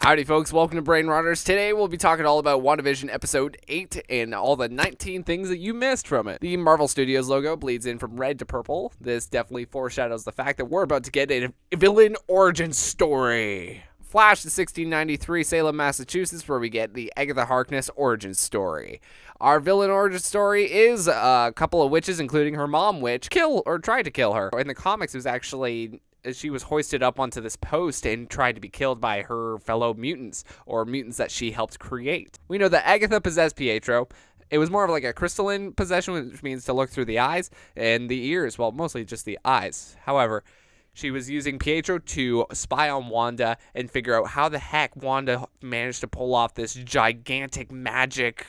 Howdy folks, welcome to Brain Rotters. Today we'll be talking all about WandaVision Episode 8 and all the 19 things that you missed from it. The Marvel Studios logo bleeds in from red to purple. This definitely foreshadows the fact that we're about to get a villain origin story. Flash to 1693 Salem, Massachusetts, where we get the Agatha Harkness origin story. Our villain origin story is a couple of witches, including her mom witch, tried to kill her. In the comics, it was actually she was hoisted up onto this post and tried to be killed by her fellow mutants, or mutants that she helped create. We know that Agatha possessed Pietro. It was more of like a crystalline possession, which means to look through the eyes and the ears, well, mostly just the eyes. However, she was using Pietro to spy on Wanda and figure out how the heck Wanda managed to pull off this gigantic magic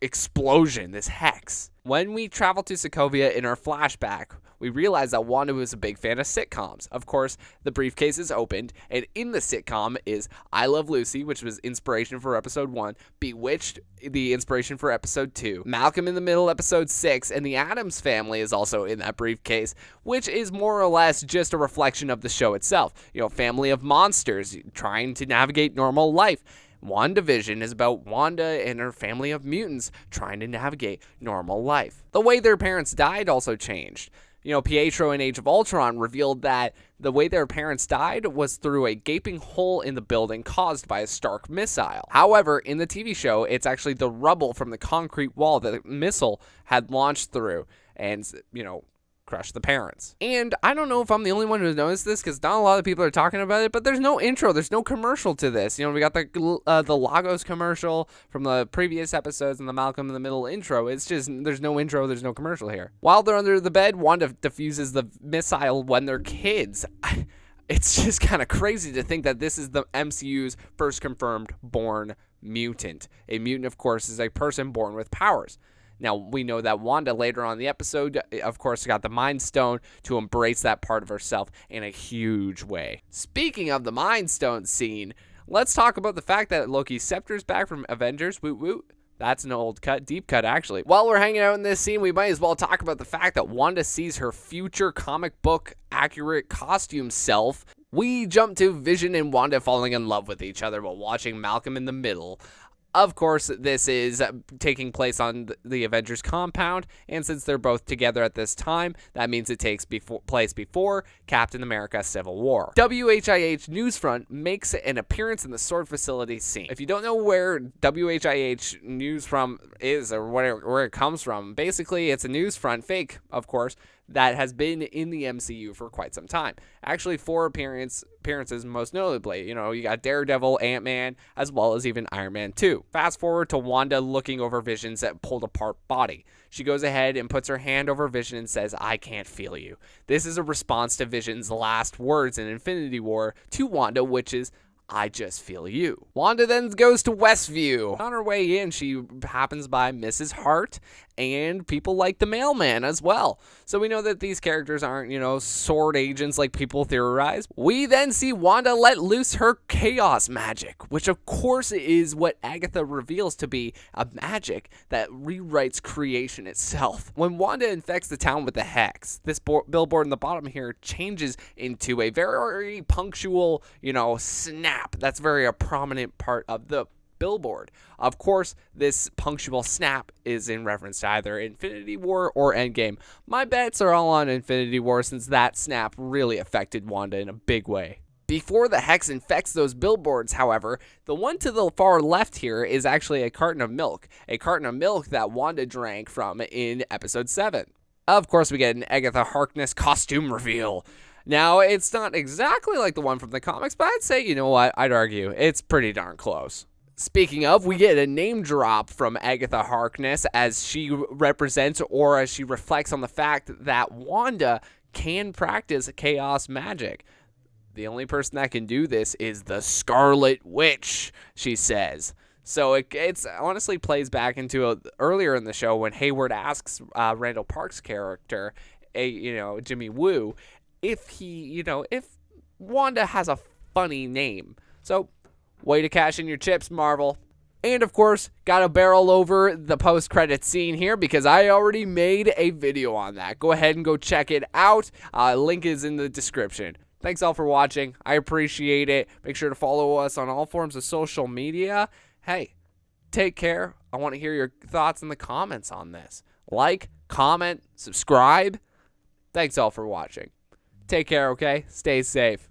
explosion, this hex. When we travel to Sokovia in our flashback, we realize that Wanda was a big fan of sitcoms. Of course, the briefcase is opened, and in the sitcom is I Love Lucy, which was inspiration for episode 1, Bewitched, the inspiration for episode 2, Malcolm in the Middle, episode 6, and the Addams Family is also in that briefcase, which is more or less just a reflection of the show itself. You know, family of monsters trying to navigate normal life. WandaVision is about Wanda and her family of mutants trying to navigate normal life. The way their parents died also changed. You know, Pietro in Age of Ultron revealed that the way their parents died was through a gaping hole in the building caused by a Stark missile. However, in the TV show, it's actually the rubble from the concrete wall that the missile had launched through and, crushed the parents. And I don't know if I'm the only one who's noticed this, because not a lot of people are talking about it, but there's no intro, there's no commercial to this. You know, we got the Lagos commercial from the previous episodes and the Malcolm in the Middle intro. It's just, there's no intro, there's no commercial here. While they're under the bed, Wanda diffuses the missile when they're kids. It's just kind of crazy to think that this is the MCU's first confirmed born mutant. A mutant, of course, is a person born with powers. Now, we know that Wanda later on in the episode, of course, got the Mind Stone to embrace that part of herself in a huge way. Speaking of the Mind Stone scene, let's talk about the fact that Loki's scepter's back from Avengers. Woot woot. That's an old cut, deep cut, actually. While we're hanging out in this scene, we might as well talk about the fact that Wanda sees her future comic book accurate costume self. We jump to Vision and Wanda falling in love with each other while watching Malcolm in the Middle. Of course, this is taking place on the Avengers compound, and since they're both together at this time, that means it takes place before Captain America Civil War. WHIH Newsfront makes an appearance in the sword facility scene. If you don't know where WHIH Newsfront is or where it comes from, basically it's a Newsfront, fake, of course, that has been in the MCU for quite some time. Actually, 4 appearances most notably. You know, you got Daredevil, Ant-Man, as well as even Iron Man 2. Fast forward to Wanda looking over Vision's pulled apart body. She goes ahead and puts her hand over Vision and says, "I can't feel you." This is a response to Vision's last words in Infinity War to Wanda, which is, "I just feel you." Wanda then goes to Westview. On her way in, she happens by Mrs. Hart and people like the mailman as well. So we know that these characters aren't, sword agents like people theorize. We then see Wanda let loose her chaos magic, which of course is what Agatha reveals to be a magic that rewrites creation itself. When Wanda infects the town with the hex, this billboard in the bottom here changes into a very punctual, snap. That's a prominent part of the billboard. Of course, this punctual snap is in reference to either Infinity War or Endgame. My bets are all on Infinity War, since that snap really affected Wanda in a big way. Before the hex infects those billboards, however, the one to the far left here is actually a carton of milk that Wanda drank from in episode 7. Of course, we get an Agatha Harkness costume reveal. Now, it's not exactly like the one from the comics, but I'd say, you know what, I'd argue it's pretty darn close. Speaking of, we get a name drop from Agatha Harkness as she represents, or as she reflects on the fact that Wanda can practice chaos magic. The only person that can do this is the Scarlet Witch, she says. So it's honestly plays back into earlier in the show when Hayward asks Randall Park's character, Jimmy Woo, if Wanda has a funny name. So, way to cash in your chips, Marvel. And of course, gotta barrel over the post-credits scene here because I already made a video on that. Go ahead and go check it out. Link is in the description. Thanks all for watching. I appreciate it. Make sure to follow us on all forms of social media. Hey, take care. I want to hear your thoughts in the comments on this. Like, comment, subscribe. Thanks all for watching. Take care, okay? Stay safe.